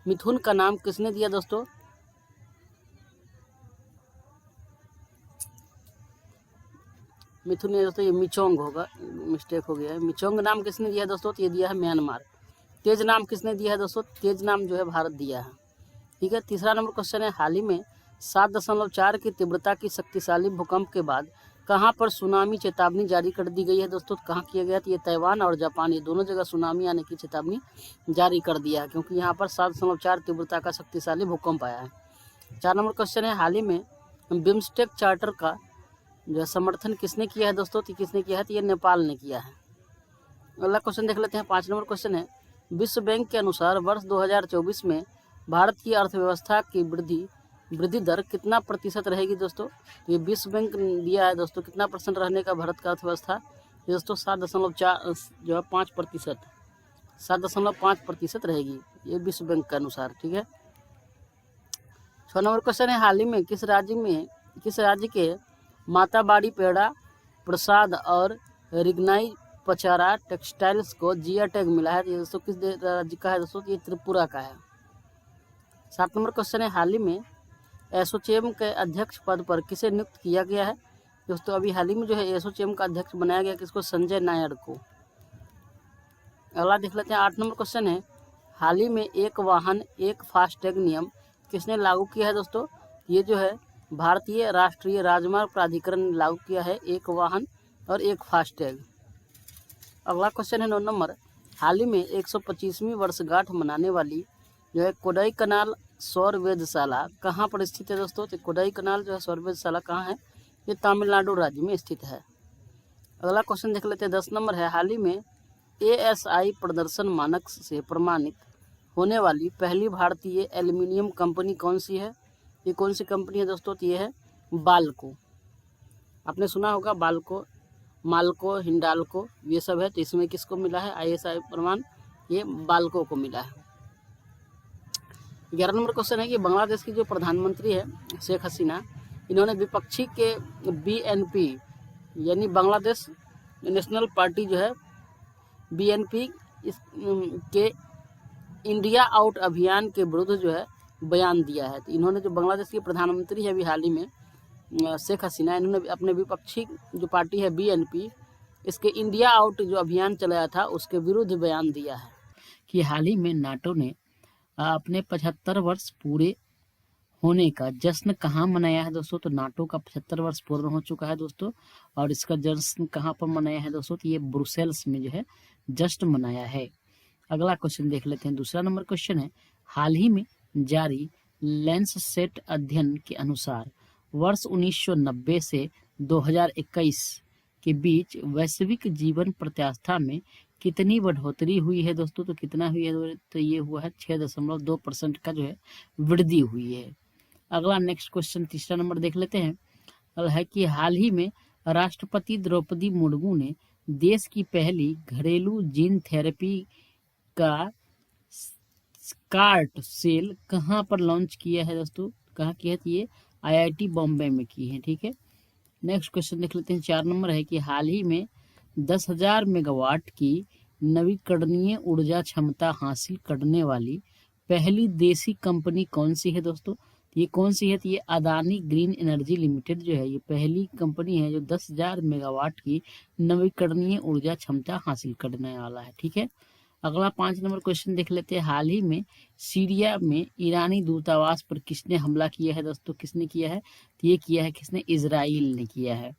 मिथुन का नाम किसने दिया दोस्तों? मिथुन ने दोस्तों ये मिचोंग होगा, मिस्टेक हो गया है। मिचोंग नाम किसने दिया है दोस्तों? तो ये दिया है म्यांमार। तेज नाम किसने दिया है दोस्तों? तेज नाम जो है भारत दिया है। ठीक है, तीसरा नंबर क्वेश्चन है, हाल ही में 7.4 की तीव्रता की शक्तिशाली भूकंप के बाद कहाँ पर सुनामी चेतावनी जारी कर दी गई है दोस्तों? कहाँ किया गया? तो ये ताइवान और जापान, ये दोनों जगह सुनामी आने की चेतावनी जारी कर दिया है, क्योंकि यहाँ पर 7.4 तीव्रता का शक्तिशाली भूकंप आया है। 4 नंबर क्वेश्चन है, हाल ही में बिम्स्टेक चार्टर का जो समर्थन किसने किया है दोस्तों? तो किसने किया है? तो ये नेपाल ने किया है। अगला क्वेश्चन देख लेते हैं, 5 नंबर क्वेश्चन है, विश्व बैंक के अनुसार वर्ष 2024 में भारत की अर्थव्यवस्था की वृद्धि दर कितना प्रतिशत रहेगी दोस्तों? ये विश्व बैंक दिया है दोस्तों, कितना परसेंट रहने का भारत का अर्थव्यवस्था? ये दोस्तों 7.4 जो है 5%, 7.5% रहेगी, ये विश्व बैंक के अनुसार। ठीक है, 6 नंबर क्वेश्चन है, हाल ही में किस राज्य के माताबाड़ी पेड़ा प्रसाद और रिग्नाई पचारा टेक्सटाइल्स को जिया टैग मिला है? ये दोस्तों किस राज्य का है दोस्तों? ये त्रिपुरा का है। 7 नंबर क्वेश्चन है, हाल ही में एसोचैम के अध्यक्ष पद पर किसे नियुक्त किया गया है दोस्तों? अभी हाल ही में जो है एसोचैम का अध्यक्ष बनाया गया किसको? संजय नायर को। अगला देख लेते हैं, 8 नंबर क्वेश्चन है, हाल ही में एक वाहन एक फास्टैग नियम किसने लागू किया है दोस्तों? ये जो है भारतीय राष्ट्रीय राजमार्ग प्राधिकरण ने लागू किया है, एक वाहन और एक फास्टैग। अगला क्वेश्चन है 9 नंबर, हाल ही में 125वीं वर्षगांठ मनाने वाली जो है कोडाईकनाल सौर वेधशाला कहाँ पर स्थित है दोस्तों? तो कोडाईकनाल जो है सौर वेधशाला कहाँ है? ये तमिलनाडु राज्य में स्थित है। अगला क्वेश्चन देख लेते हैं, 10 नंबर है, हाल ही में ASI प्रदर्शन मानक से प्रमाणित होने वाली पहली भारतीय एल्यूमिनियम कंपनी कौन सी है? ये कौन सी कंपनी है दोस्तों? तो ये है बाल्को। आपने सुना होगा बाल्को, माल्को, हिंडाल्को, ये सब है। तो इसमें किसको मिला है ISI प्रमाण? ये बाल्को को मिला है। 11 नंबर क्वेश्चन है कि बांग्लादेश की जो प्रधानमंत्री है शेख हसीना, इन्होंने विपक्षी के BNP यानी बांग्लादेश नेशनल पार्टी जो है BNP के इंडिया आउट अभियान के विरुद्ध जो है बयान दिया है। तो इन्होंने जो बांग्लादेश की प्रधानमंत्री है अभी हाल ही में शेख हसीना, इन्होंने अपने विपक्षी जो पार्टी है BNP, इसके इंडिया आउट जो अभियान चलाया था उसके विरुद्ध बयान दिया है कि हाल ही में नाटो ने अपने 75 वर्ष पूरे होने का जश्न कहाँ मनाया है दोस्तों? तो नाटो का 75 वर्ष पूर्ण हो चुका है दोस्तों, और इसका जश्न कहाँ पर मनाया है दोस्तों? तो ये ब्रुसेल्स में जो है जश्न मनाया है। अगला क्वेश्चन देख लेते हैं, दूसरा नंबर क्वेश्चन है, हाल ही में जारी लैंससेट अध्ययन के अनुसार वर्ष 1990 से 2021 के बीच वैश्विक जीवन प्रत्याशा में कितनी बढ़ोतरी हुई है दोस्तों? तो कितना हुई है? तो ये हुआ है 6.2% का जो है वृद्धि हुई है। अगला नेक्स्ट क्वेश्चन तीसरा नंबर देख लेते हैं, है कि हाल ही में राष्ट्रपति द्रौपदी मुर्मू ने देश की पहली घरेलू जीन थेरेपी का स्कार्ट सेल कहाँ पर लॉन्च किया है दोस्तों, कहाँ किया है? तो ये IIT बॉम्बे में की है। ठीक है, नेक्स्ट क्वेश्चन देख लेते हैं। 4 नंबर है कि हाल ही में 10,000 मेगावाट की नवीकरणीय ऊर्जा क्षमता हासिल करने वाली पहली देसी कंपनी कौन सी है दोस्तों? ये कौन सी है? तो ये अदानी ग्रीन एनर्जी लिमिटेड जो है, ये पहली कंपनी है जो 10,000 मेगावाट की नवीकरणीय ऊर्जा क्षमता हासिल करने वाला है। ठीक है, अगला 5 नंबर क्वेश्चन देख लेते हैं। हाल ही में सीरिया में ईरानी दूतावास पर किसने हमला किया है दोस्तों? किसने किया है? तो ये किया है किसने? इजराइल ने किया है।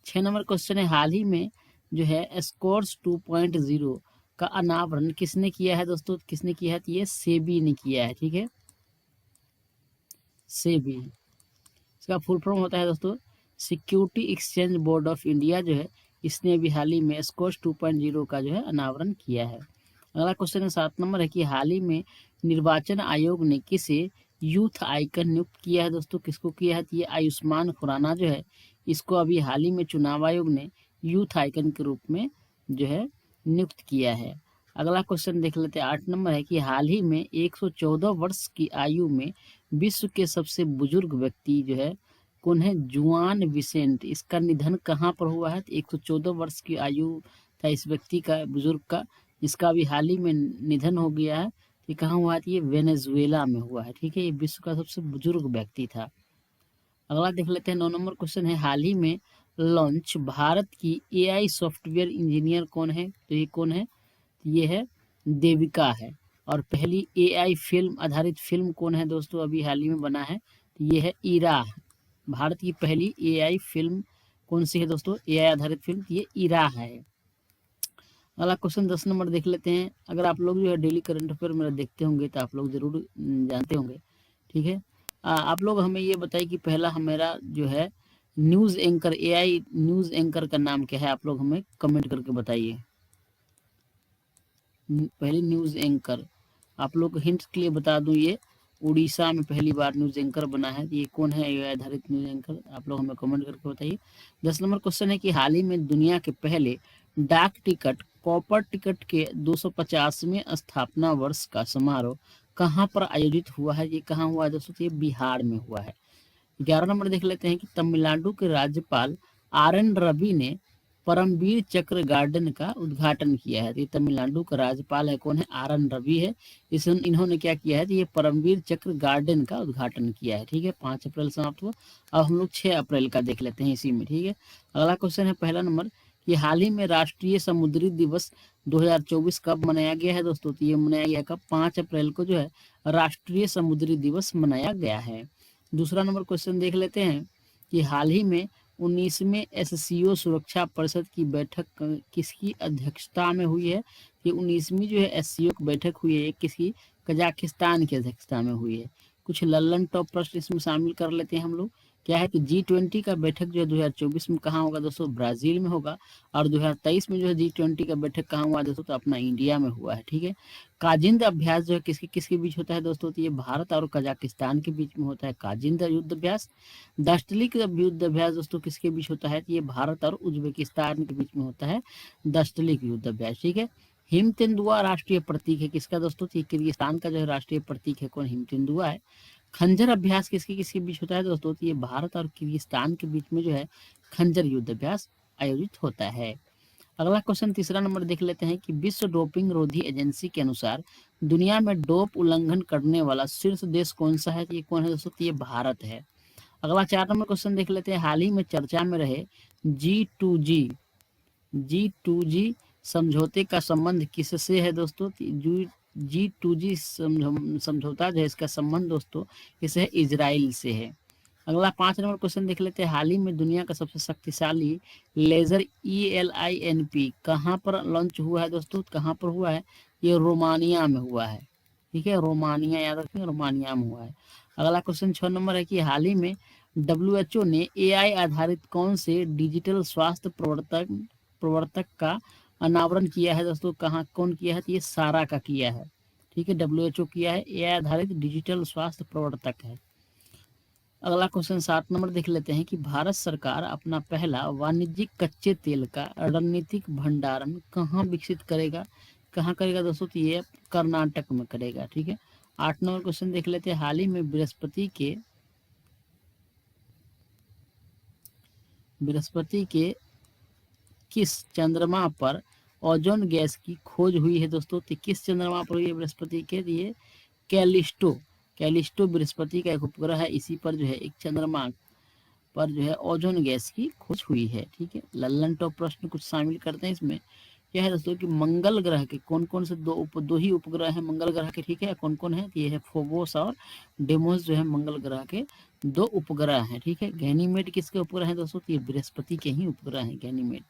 6 नंबर क्वेश्चन है, हाल ही में जो है स्कोर्स 2.0 का अनावरण किसने किया है दोस्तों? किसने किया है? तो ये सेबी ने किया है। ठीक है, सेबी, इसका फुल फॉर्म होता है दोस्तों security exchange board of India जो है, इसने अभी हाल ही में स्कोर्स 2.0 का जो है अनावरण किया है। अगला क्वेश्चन है 7 नंबर है कि हाल ही में निर्वाचन आयोग ने किसे यूथ आइकन नियुक्त किया है दोस्तों? किसको किया है? तो ये आयुष्मान खुराना जो है, इसको अभी हाल ही में चुनाव आयोग ने यूथ आइकन के रूप में जो है नियुक्त किया है। अगला क्वेश्चन देख लेते हैं। 8 नंबर है कि हाल ही में 114 वर्ष की आयु में विश्व के सबसे बुजुर्ग व्यक्ति जो है कौन है? जुआन विसेंट, इसका निधन कहाँ पर हुआ है? तो 114 वर्ष की आयु था इस व्यक्ति का, बुजुर्ग का, जिसका अभी हाल ही में निधन हो गया है। ये कहाँ हुआ है? ये वेनेजुएला में हुआ है। ठीक है, ये विश्व का सबसे बुजुर्ग व्यक्ति था। अगला देख लेते हैं। 9 नंबर क्वेश्चन है, हाल ही में लॉन्च भारत की AI सॉफ्टवेयर इंजीनियर कौन है? तो ये कौन है? ये है देविका है। और पहली AI फिल्म आधारित फिल्म कौन है दोस्तों? अभी हाल ही में बना है, तो ये है इरा। भारत की पहली AI फिल्म कौन सी है दोस्तों? AI आधारित फिल्म, ये इरा है। अगला क्वेश्चन 10 नंबर देख लेते हैं। अगर आप लोग जो है डेली करंट अफेयर मेरा देखते होंगे तो आप लोग जरूर जानते होंगे। ठीक है, आप लोग हमें ये बताइए कि पहला हमारा जो है news anchor, AI news anchor का नाम क्या है? आप लोग हमें कमेंट करके बताइए। पहली न्यूज़ एंकर, आप लोग हिंट्स के लिए बता दूं, ये उड़ीसा में पहली बार न्यूज़ एंकर बना है। ये कौन है AI आधारित न्यूज़ एंकर? आप लोग हमें कमेंट करके बताइए। 10 नंबर क्वेश्चन है कि हाल ही में दुनिया के पहले डाक टिकट कॉपर टिकट के 250वें स्थापना वर्ष का समारोह कहाँ पर आयोजित हुआ है? ये कहाँ हुआ है दोस्तों? ये बिहार में हुआ है। 11 नंबर देख लेते हैं कि तमिलनाडु के राज्यपाल RN रवि ने परमवीर चक्र गार्डन का उद्घाटन किया है। तो ये तमिलनाडु का राज्यपाल है, कौन है? RN रवि है। इन्होंने क्या किया है? तो ये परमवीर चक्र गार्डन का उद्घाटन किया है। ठीक है, 5 अप्रैल समाप्त हुआ। अब हम लोग 6 अप्रैल का देख लेते हैं इसी में। ठीक है, अगला क्वेश्चन है पहला नंबर कि हाल ही में राष्ट्रीय समुद्री दिवस 2024 कब मनाया गया है दोस्तों? तो ये मनाया गया कब? 5 अप्रैल को जो है राष्ट्रीय समुद्री दिवस मनाया गया है। दूसरा नंबर क्वेश्चन देख लेते हैं कि हाल ही में 19वें SCO सुरक्षा परिषद की बैठक किसकी अध्यक्षता में हुई है? कि 19वीं जो है SCO की बैठक हुई है, किसकी? कजाकिस्तान की अध्यक्षता में हुई है। कुछ लल्लन टॉप प्रश्न इसमें शामिल कर लेते हैं हम लोग। क्या है कि G20 का बैठक जो है 2024 में कहाँ होगा दोस्तों? ब्राजील में होगा। और 2023 में जो है G20 का बैठक कहाँ हुआ दोस्तों? तो अपना इंडिया में हुआ है। ठीक है, काजिंद अभ्यास जो है किसके किसके बीच होता है दोस्तों? तो ये भारत और कजाकिस्तान के बीच में होता है काजिंद युद्ध अभ्यास। दस्तलिक युद्ध अभ्यास दोस्तों किसके बीच होता है? तो ये भारत और उज्बेकिस्तान के बीच में होता है दस्तलिक युद्ध अभ्यास। ठीक है, हिम तेंदुआ राष्ट्रीय प्रतीक है किसका दोस्तों? तो किर्गिस्तान का जो है राष्ट्रीय प्रतीक है कौन? हिम तेंदुआ है। खंजर अभ्यास किसके किसके बीच होता है दोस्तों? तो ये भारत और किर्गिस्तान के बीच में जो है खंजर युद्ध अभ्यास आयोजित होता है। अगला क्वेश्चन तीसरा नंबर देख लेते हैं कि विश्व डोपिंग रोधी एजेंसी के अनुसार दुनिया में डोप उल्लंघन करने वाला शीर्ष देश कौन सा है? ये कौन है दोस्तों? ये भारत है। अगला 4 नंबर क्वेश्चन देख लेते हैं। हाल ही में चर्चा में रहे G2G समझौते का संबंध किससे है दोस्तों? G2G समझौता जो है इसका संबंध दोस्तों किससे है? इजराइल से है। अगला 5 नंबर क्वेश्चन देख लेते हैं। हाल ही में दुनिया का सबसे शक्तिशाली लेजर ELINP कहाँ पर लॉन्च हुआ है दोस्तों? कहाँ पर हुआ है? ये रोमानिया में हुआ है। ठीक है, रोमानिया, याद रखें, रोमानिया में हुआ है। अगला क्वेश्चन 6 नंबर है कि हाल ही में WHO ने AI आधारित कौन से डिजिटल स्वास्थ्य प्रवर्तक का अनावरण किया है दोस्तों? कहाँ, कौन किया है? तो ये सारा का किया है। ठीक है, WHO किया है, AI आधारित डिजिटल स्वास्थ्य प्रवर्तक है। अगला क्वेश्चन 7 नंबर देख लेते हैं कि भारत सरकार अपना पहला वाणिज्यिक कच्चे तेल का रणनीतिक भंडारण कहाँ विकसित करेगा? कहाँ करेगा दोस्तों? तो ये कर्नाटक में करेगा। ठीक है, 8 नंबर क्वेश्चन देख लेते हैं। हाल ही में बृहस्पति के किस चंद्रमा पर ओजोन गैस की खोज हुई है दोस्तों? तो किस चंद्रमा पर हुई है बृहस्पति के? ये कैलिस्टो कैलिस्टो बृहस्पति का एक उपग्रह है, इसी पर जो है एक चंद्रमा पर जो है ओजोन गैस की खोज हुई है। ठीक है, लल्लन टॉप प्रश्न कुछ शामिल करते हैं इसमें। क्या है दोस्तों कि मंगल ग्रह के कौन कौन से दो ही उपग्रह हैं मंगल ग्रह के? ठीक है, कौन कौन है? ये है फोबोस और डेमोस, जो है मंगल ग्रह के 2 उपग्रह हैं। ठीक है, गैनीमेड किसके उपग्रह हैं दोस्तों? तो ये बृहस्पति के ही उपग्रह हैं गैनीमेड।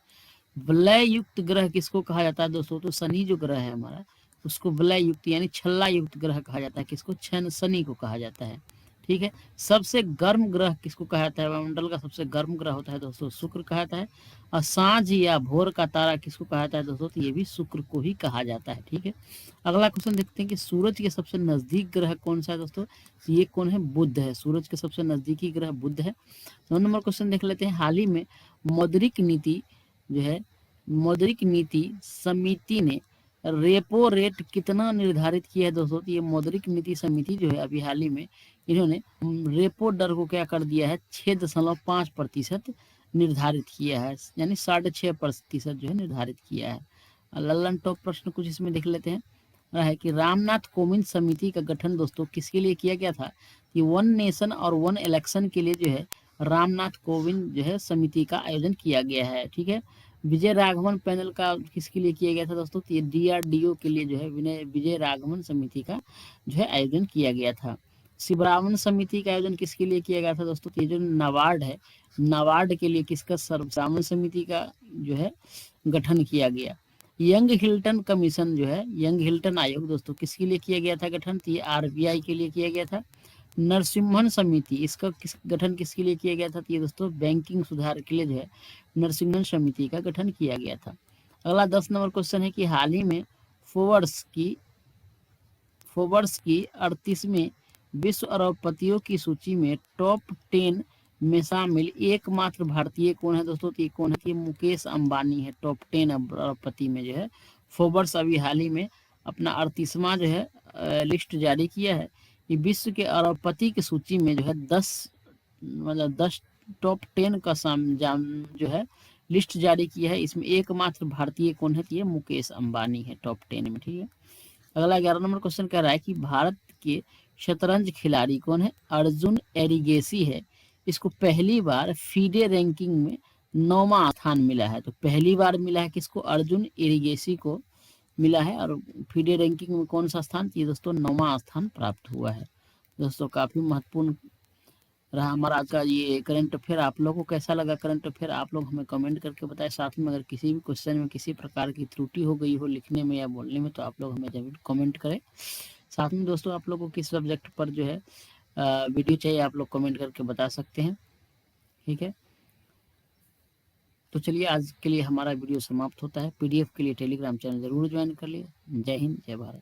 वलय युक्त ग्रह किसको कहा जाता है दोस्तों? तो शनि जो ग्रह है हमारा, उसको वलय युक्त यानी छल्ला युक्त ग्रह कहा जाता है। किसको? शनि को कहा जाता है। ठीक है, सबसे गर्म ग्रह किसको कहा जाता है? वायुमंडल का सबसे गर्म ग्रह होता है दोस्तों शुक्र कहा जाता है। और सांझ या भोर का तारा किसको कहा जाता है दोस्तों? तो ये भी शुक्र को ही कहा जाता है। ठीक है, अगला क्वेश्चन देखते हैं कि सूरज के सबसे नजदीक ग्रह कौन सा है दोस्तों? तो ये कौन है? बुध है। सूरज के सबसे नजदीकी ग्रह बुध है। 9 नंबर क्वेश्चन देख लेते हैं। हाल ही में मौद्रिक नीति जो है मौद्रिक नीति समिति ने रेपो रेट कितना निर्धारित किया है दोस्तों? तो ये मौद्रिक नीति समिति जो है अभी हाल ही में इन्होंने रेपो दर को क्या कर दिया है? 6.5% निर्धारित किया है, यानी 6.5% जो है निर्धारित किया है। लल्लन टॉप प्रश्न कुछ इसमें देख लेते हैं। है कि रामनाथ कोविंद समिति का गठन दोस्तों किसके लिए किया गया था? कि वन नेशन और वन इलेक्शन के लिए जो है रामनाथ कोविंद जो है समिति का आयोजन किया गया है। ठीक है, विजय राघवन पैनल का किसके लिए किया गया था दोस्तों? तो ये DRDO के लिए जो है विजय राघवन समिति का जो है आयोजन किया गया था। शिवरामन समिति का आयोजन किसके लिए किया गया था दोस्तों? तो ये जो नाबार्ड है, नाबार्ड के लिए किसका शिवरामन समिति का जो है गठन किया गया। यंग हिल्टन कमीशन जो है, यंग हिल्टन आयोग दोस्तों किसके लिए किया गया था गठन? तो ये RBI के लिए किया गया था। नरसिम्हन समिति, इसका गठन किसके लिए किया गया था? तो ये दोस्तों बैंकिंग सुधार के लिए जो है नरसिम्हन समिति का गठन किया गया था। अगला 10 नंबर क्वेश्चन है कि हाल ही में फोर्ब्स की 38वें विश्व अरबपतियों की सूची में टॉप 10 में शामिल एकमात्र भारतीय कौन है दोस्तों? तो ये कौन है? कि मुकेश अंबानी है। टॉप 10 अरबपति में जो है फोर्ब्स अभी हाल ही में अपना 38वां जो है लिस्ट जारी किया है। ये विश्व के अरबपति की सूची में जो है 10 टॉप 10 का जो है लिस्ट जारी किया है। इसमें एकमात्र भारतीय कौन है? तो ये मुकेश अंबानी है टॉप 10 में। ठीक है, अगला 11 नंबर क्वेश्चन कह रहा है कि भारत के शतरंज खिलाड़ी कौन है? अर्जुन एरिगेसी है। इसको पहली बार फीडे रैंकिंग में 9वां स्थान मिला है। तो पहली बार मिला है किसको? अर्जुन एरिगेसी को मिला है। और फीडे रैंकिंग में कौन सा स्थान? ये दोस्तों 9वां स्थान प्राप्त हुआ है। दोस्तों काफी महत्वपूर्ण रहा हमारा आज का ये करंट अफेयर। आप लोगों को कैसा लगा करंट अफेयर? आप लोग हमें कमेंट करके बताएं। साथ में अगर किसी भी क्वेश्चन में किसी प्रकार की त्रुटि हो गई हो लिखने में या बोलने में, तो आप लोग हमें जरूर कमेंट करें। साथ में दोस्तों आप लोगों को किस सब्जेक्ट पर जो है वीडियो चाहिए, आप लोग कमेंट करके बता सकते हैं। ठीक है, तो चलिए आज के लिए हमारा वीडियो समाप्त होता है। PDF के लिए टेलीग्राम चैनल जरूर ज्वाइन कर लिए। जय हिंद, जय भारत।